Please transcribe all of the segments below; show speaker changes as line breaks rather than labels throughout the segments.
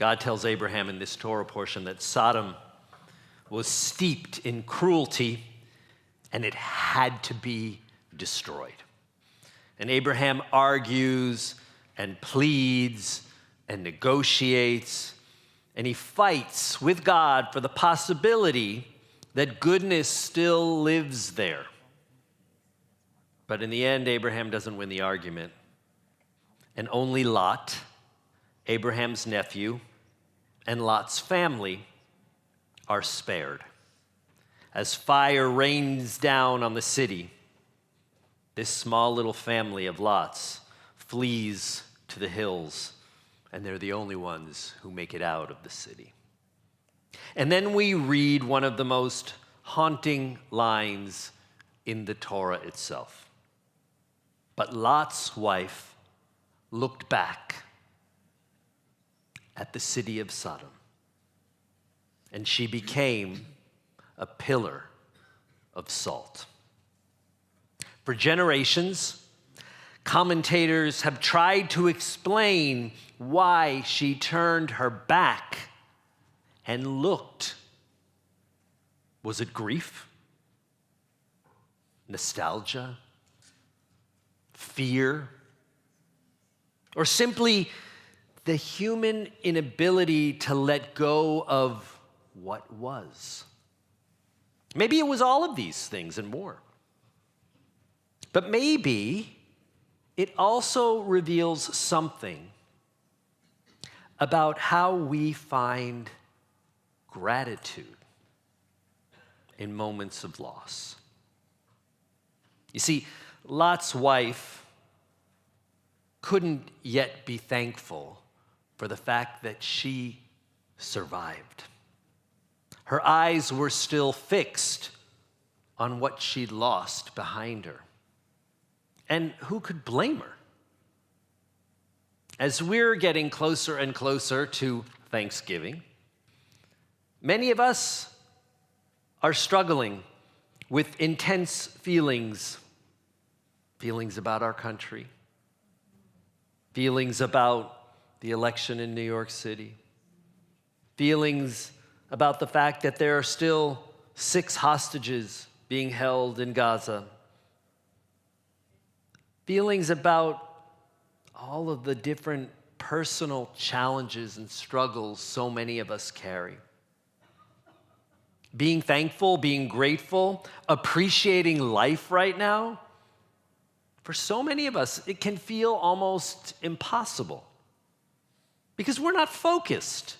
God tells Abraham in this Torah portion that Sodom was steeped in cruelty and it had to be destroyed. And Abraham argues and pleads and negotiates, and he fights with God for the possibility that goodness still lives there. But in the end, Abraham doesn't win the argument. And only Lot, Abraham's nephew, and Lot's family are spared. As fire rains down on the city, this small little family of Lot's flees to the hills, and they're the only ones who make it out of the city. And then we read one of the most haunting lines in the Torah itself. But Lot's wife looked back at the city of Sodom, and she became a pillar of salt. For generations, commentators have tried to explain why she turned her back and looked. Was it grief? Nostalgia? Fear? Or simply the human inability to let go of what was? Maybe it was all of these things and more. But maybe it also reveals something about how we find gratitude in moments of loss. You see, Lot's wife couldn't yet be thankful for the fact that she survived. Her eyes were still fixed on what she'd lost behind her. And who could blame her? As we're getting closer and closer to Thanksgiving, many of us are struggling with intense feelings about our country, feelings about the election in New York City, feelings about the fact that there are still 6 hostages being held in Gaza, feelings about all of the different personal challenges and struggles so many of us carry. Being thankful, being grateful, appreciating life right now, for so many of us, it can feel almost impossible because we're not focused.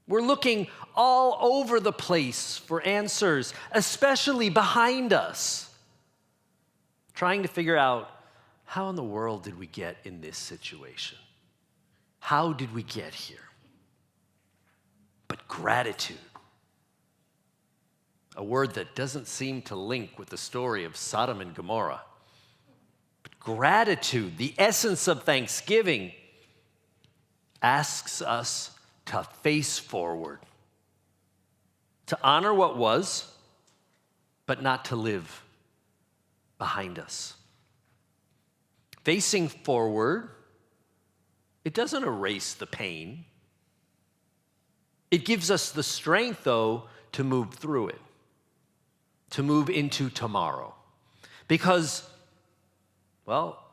We're looking all over the place for answers, especially behind us, trying to figure out, how in the world did we get in this situation? How did we get here? But gratitude, a word that doesn't seem to link with the story of Sodom and Gomorrah. But gratitude, the essence of Thanksgiving, asks us to face forward, to honor what was, but not to live behind us. Facing forward, it doesn't erase the pain. It gives us the strength, though, to move through it, to move into tomorrow. Because, well,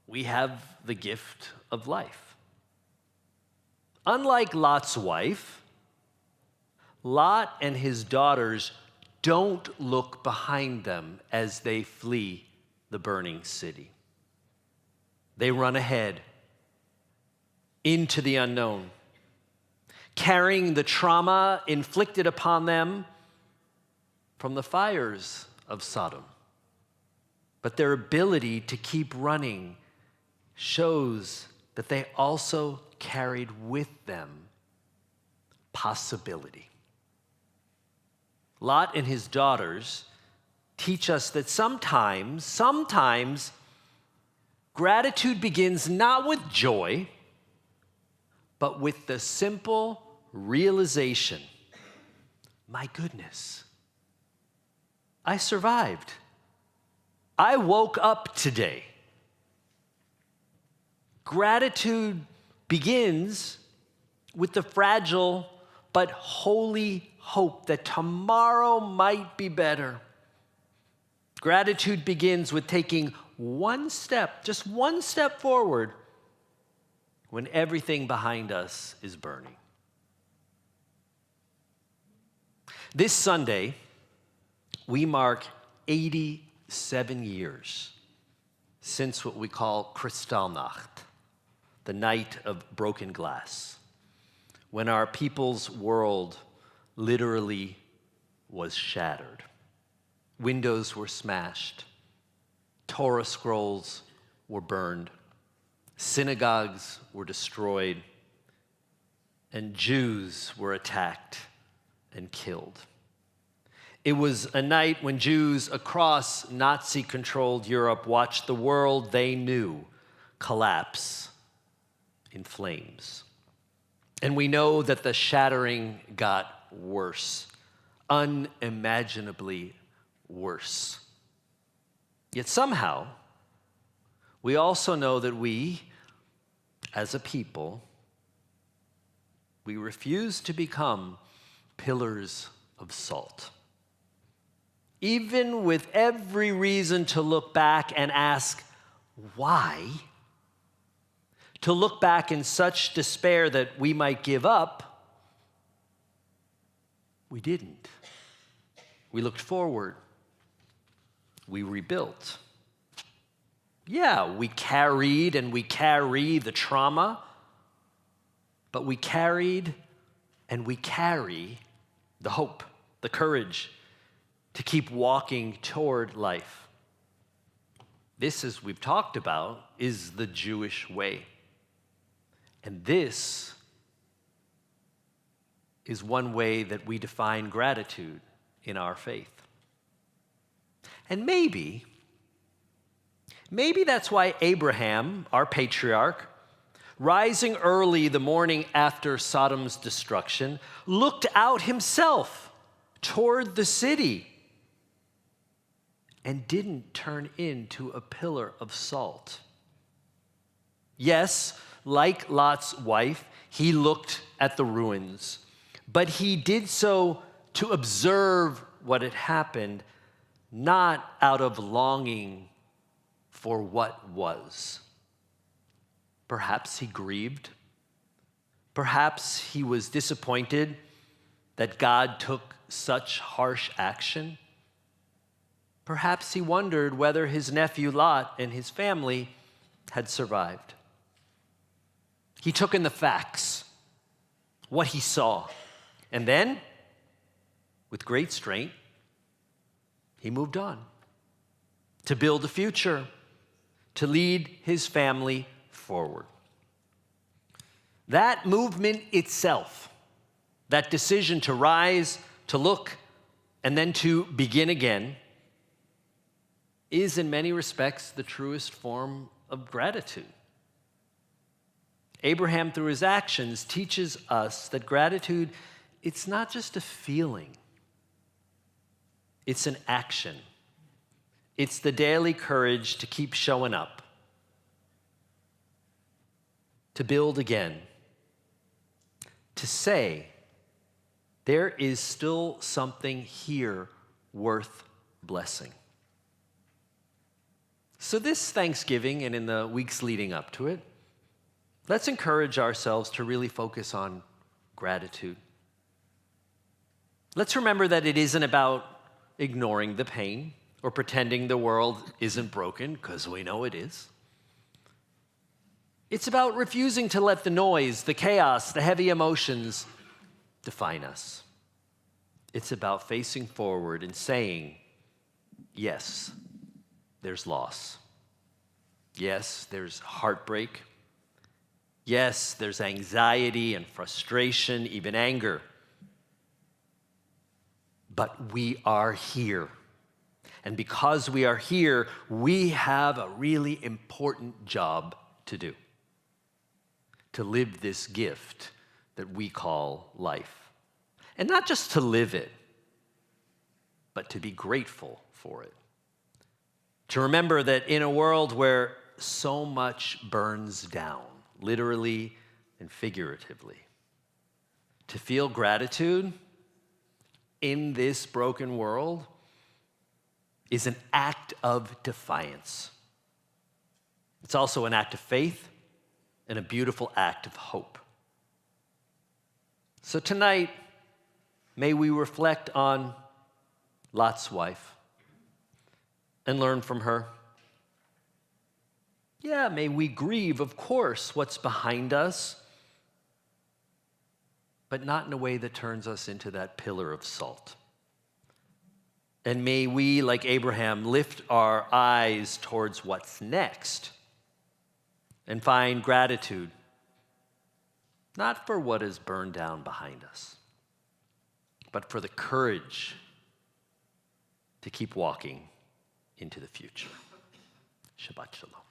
we have the gift of life. Unlike Lot's wife, Lot and his daughters don't look behind them as they flee the burning city. They run ahead into the unknown, carrying the trauma inflicted upon them from the fires of Sodom. But their ability to keep running shows that they also carried with them possibility. Lot and his daughters teach us that sometimes gratitude begins not with joy, but with the simple realization, my goodness, I survived. I woke up today. Gratitude begins with the fragile but holy hope that tomorrow might be better. Gratitude begins with taking one step, just one step forward, when everything behind us is burning. This Sunday, we mark 87 years since what we call Kristallnacht, the night of broken glass, when our people's world literally was shattered. Windows were smashed, Torah scrolls were burned, synagogues were destroyed, and Jews were attacked and killed. It was a night when Jews across Nazi-controlled Europe watched the world they knew collapse in flames. And we know that the shattering got worse, unimaginably worse. Yet somehow, we also know that we, as a people, we refuse to become pillars of salt. Even with every reason to look back and ask, why? To look back in such despair that we might give up, we didn't. We looked forward. We rebuilt. Yeah, we carried and we carry the trauma, but we carried and we carry the hope, the courage to keep walking toward life. This, as we've talked about, is the Jewish way. And this is one way that we define gratitude in our faith. And maybe that's why Abraham, our patriarch, rising early the morning after Sodom's destruction, looked out himself toward the city and didn't turn into a pillar of salt. Yes, like Lot's wife, he looked at the ruins, but he did so to observe what had happened, not out of longing for what was. Perhaps he grieved. Perhaps he was disappointed that God took such harsh action. Perhaps he wondered whether his nephew Lot and his family had survived. He took in the facts, what he saw, and then, with great strength, he moved on to build a future, to lead his family forward. That movement itself, that decision to rise, to look, and then to begin again, is in many respects the truest form of gratitude. Abraham, through his actions, teaches us that gratitude, it's not just a feeling. It's an action. It's the daily courage to keep showing up, to build again, to say, there is still something here worth blessing. So this Thanksgiving and in the weeks leading up to it, let's encourage ourselves to really focus on gratitude. Let's remember that it isn't about ignoring the pain or pretending the world isn't broken, because we know it is. It's about refusing to let the noise, the chaos, the heavy emotions define us. It's about facing forward and saying, yes, there's loss. Yes, there's heartbreak. Yes, there's anxiety and frustration, even anger. But we are here. And because we are here, we have a really important job to do. To live this gift that we call life. And not just to live it, but to be grateful for it. To remember that in a world where so much burns down, literally and figuratively, to feel gratitude in this broken world is an act of defiance. It's also an act of faith and a beautiful act of hope. So tonight, may we reflect on Lot's wife and learn from her. Yeah, may we grieve, of course, what's behind us, but not in a way that turns us into that pillar of salt. And may we, like Abraham, lift our eyes towards what's next and find gratitude, not for what is burned down behind us, but for the courage to keep walking into the future. Shabbat Shalom.